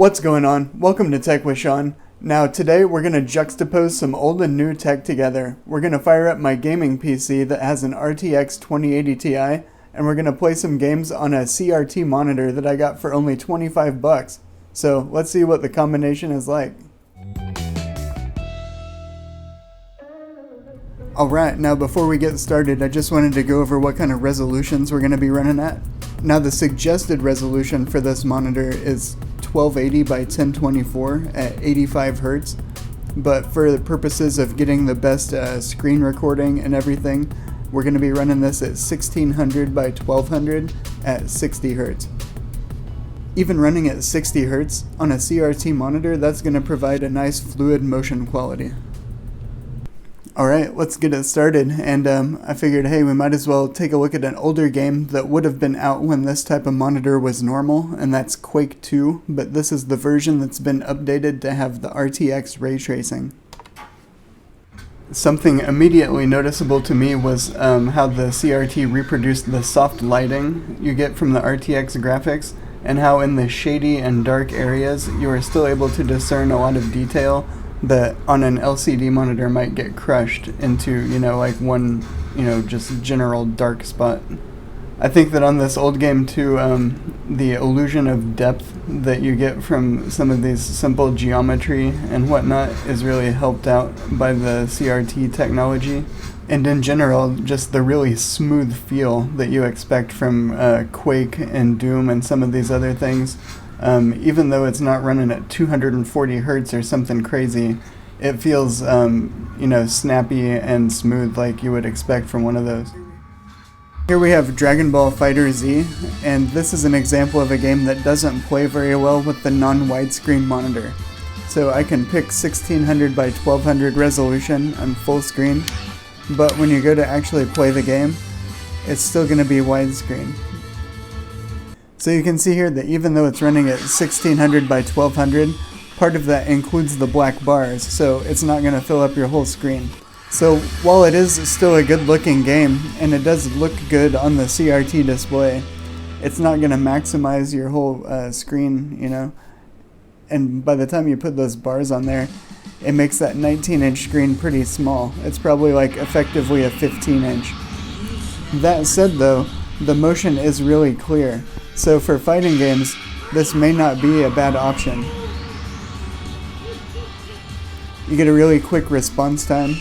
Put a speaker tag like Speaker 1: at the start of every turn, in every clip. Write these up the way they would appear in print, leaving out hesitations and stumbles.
Speaker 1: What's going on? Welcome to Tech with Sean. Now today we're going to juxtapose some old and new tech together. We're going to fire up my gaming PC that has an RTX 2080 Ti, and we're going to play some games on a CRT monitor that I got for only 25 bucks. So let's see what the combination is like. Alright, now before we get started, I just wanted to go over what kind of resolutions we're going to be running at. Now the suggested resolution for this monitor is 1280 by 1024 at 85 Hz, but for the purposes of getting the best screen recording and everything, we're going to be running this at 1600 by 1200 at 60 Hz. Even running at 60 Hz on a CRT monitor, that's going to provide a nice fluid motion quality. Alright, let's get it started, and I figured, hey, we might as well take a look at an older game that would have been out when this type of monitor was normal, and that's Quake II, but this is the version that's been updated to have the RTX ray tracing. Something immediately noticeable to me was how the CRT reproduced the soft lighting you get from the RTX graphics, and how in the shady and dark areas you are still able to discern a lot of detail that on an LCD monitor might get crushed into, like one, just general dark spot. I think that on this old game too, the illusion of depth that you get from some of these simple geometry and whatnot is really helped out by the CRT technology. And in general, just the really smooth feel that you expect from Quake and Doom and some of these other things. Even though it's not running at 240 Hz or something crazy, it feels, snappy and smooth like you would expect from one of those. Here we have Dragon Ball FighterZ, and this is an example of a game that doesn't play very well with the non-widescreen monitor. So I can pick 1600 by 1200 resolution on full screen, but when you go to actually play the game, it's still going to be widescreen. So you can see here that even though it's running at 1600 by 1200, part of that includes the black bars, so it's not going to fill up your whole screen. So while it is still a good looking game, and it does look good on the CRT display, it's not going to maximize your whole screen, and by the time you put those bars on there, it makes that 19-inch screen pretty small. It's probably like effectively a 15-inch. That said though, the motion is really clear. So for fighting games, this may not be a bad option. You get a really quick response time.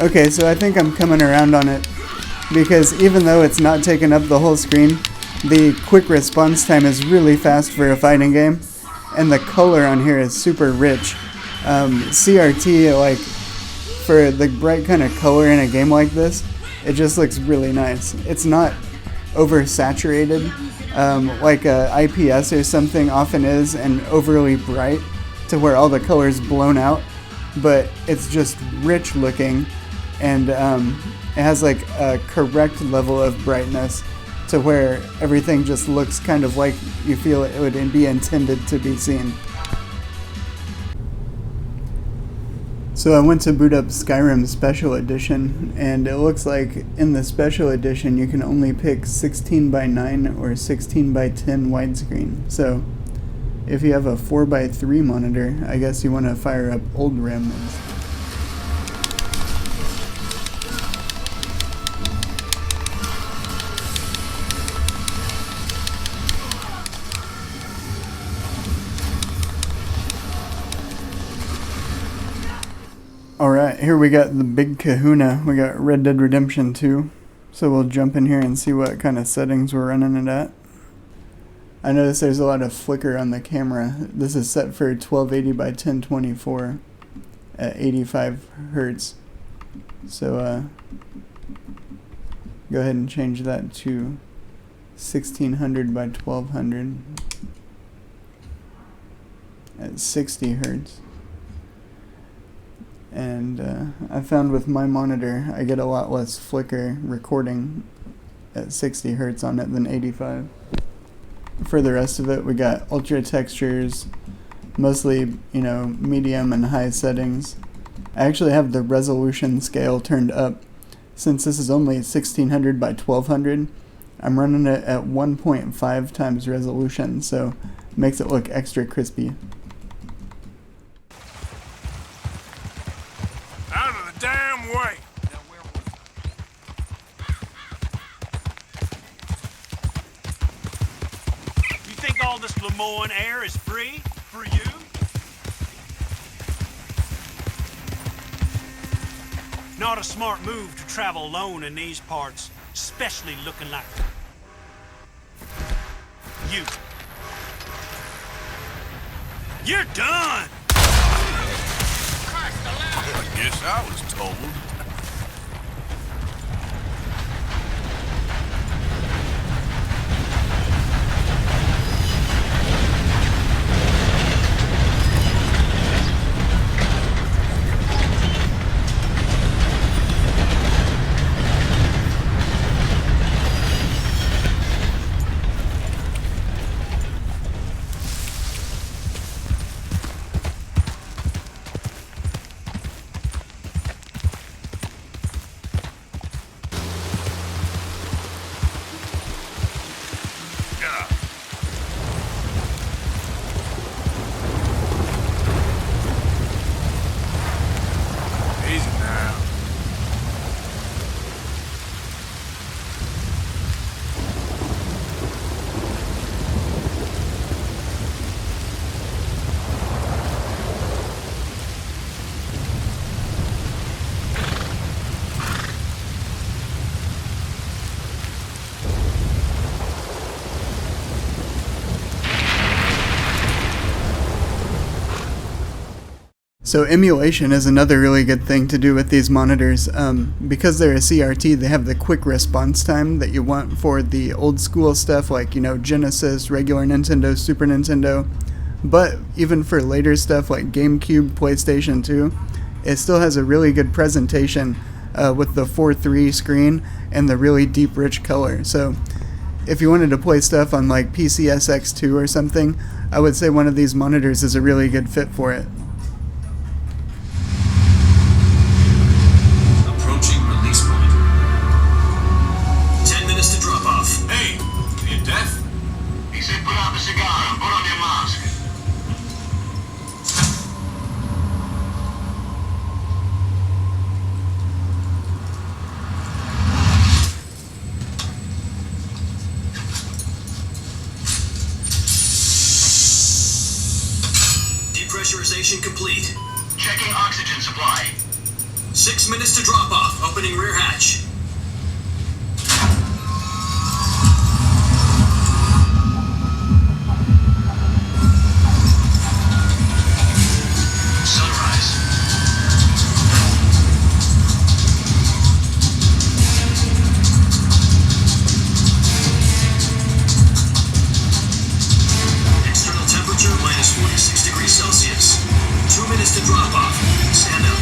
Speaker 1: Okay, so I think I'm coming around on it, because even though it's not taking up the whole screen, the quick response time is really fast for a fighting game, and the color on here is super rich. CRT, like, for the bright kind of color in a game like this, it just looks really nice. It's not oversaturated, like a IPS or something often is, and overly bright to where all the color's blown out, but it's just rich looking, and it has like a correct level of brightness to where everything just looks kind of like you feel it would be intended to be seen. So I went to boot up Skyrim Special Edition, and it looks like in the Special Edition you can only pick 16 by 9 or 16 by 10 widescreen. So if you have a 4 by 3 monitor, I guess you want to fire up old RAM ones. Alright, here we got the big kahuna. We got Red Dead Redemption 2. So we'll jump in here and see what kind of settings we're running it at. I notice there's a lot of flicker on the camera. This is set for 1280 by 1024 at 85 Hz. So go ahead and change that to 1600 by 1200 at 60 Hz. And I found with my monitor I get a lot less flicker recording at 60 Hz on it than 85. For the rest of it, we got ultra textures, mostly, medium and high settings. I actually have the resolution scale turned up. Since this is only 1600 by 1200, I'm running it at 1.5 times resolution, so it makes it look extra crispy.
Speaker 2: Out of the damn way! You think all this Lemoyne air is free for you? Not a smart move to travel alone in these parts, especially looking like you. You're done!
Speaker 3: I guess I was told.
Speaker 1: So emulation is another really good thing to do with these monitors. Because they're a CRT, they have the quick response time that you want for the old school stuff like, Genesis, regular Nintendo, Super Nintendo. But even for later stuff like GameCube, PlayStation 2, it still has a really good presentation with the 4:3 screen and the really deep, rich color. So if you wanted to play stuff on like PCSX2 or something, I would say one of these monitors is a really good fit for it.
Speaker 4: Depressurization complete.
Speaker 5: Checking oxygen supply.
Speaker 4: 6 minutes to drop off. Opening rear hatch.
Speaker 5: Sunrise.
Speaker 4: External temperature minus 46 degrees Celsius. 2 minutes to drop off. Stand up.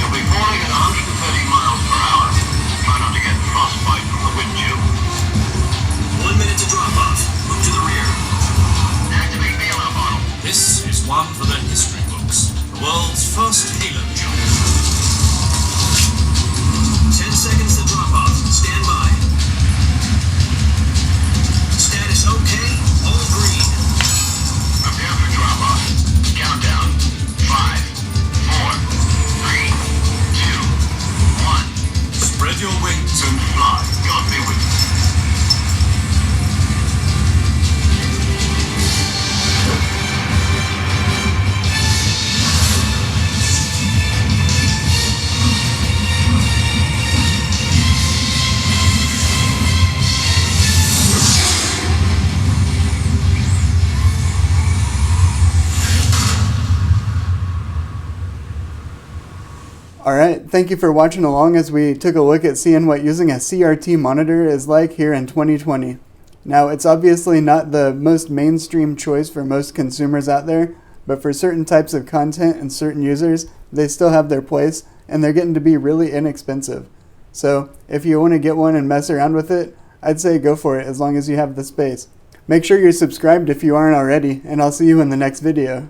Speaker 5: You'll be falling at 130 miles per hour. Try not to get frostbite from the wind chill.
Speaker 4: 1 minute to drop off. Move to the rear.
Speaker 5: Activate the alarm bottle.
Speaker 4: This is one for the history books. The world's first halo jump. 10 seconds to drop off. Stand by. Status okay. All green.
Speaker 5: Prepare for drop off. Countdown. 5, 4, 3, 2, 1.
Speaker 4: Spread your wings.
Speaker 5: And fly. God be with you.
Speaker 1: Alright, thank you for watching along as we took a look at seeing what using a CRT monitor is like here in 2020. Now, it's obviously not the most mainstream choice for most consumers out there, but for certain types of content and certain users, they still have their place, and they're getting to be really inexpensive. So, if you want to get one and mess around with it, I'd say go for it as long as you have the space. Make sure you're subscribed if you aren't already, and I'll see you in the next video.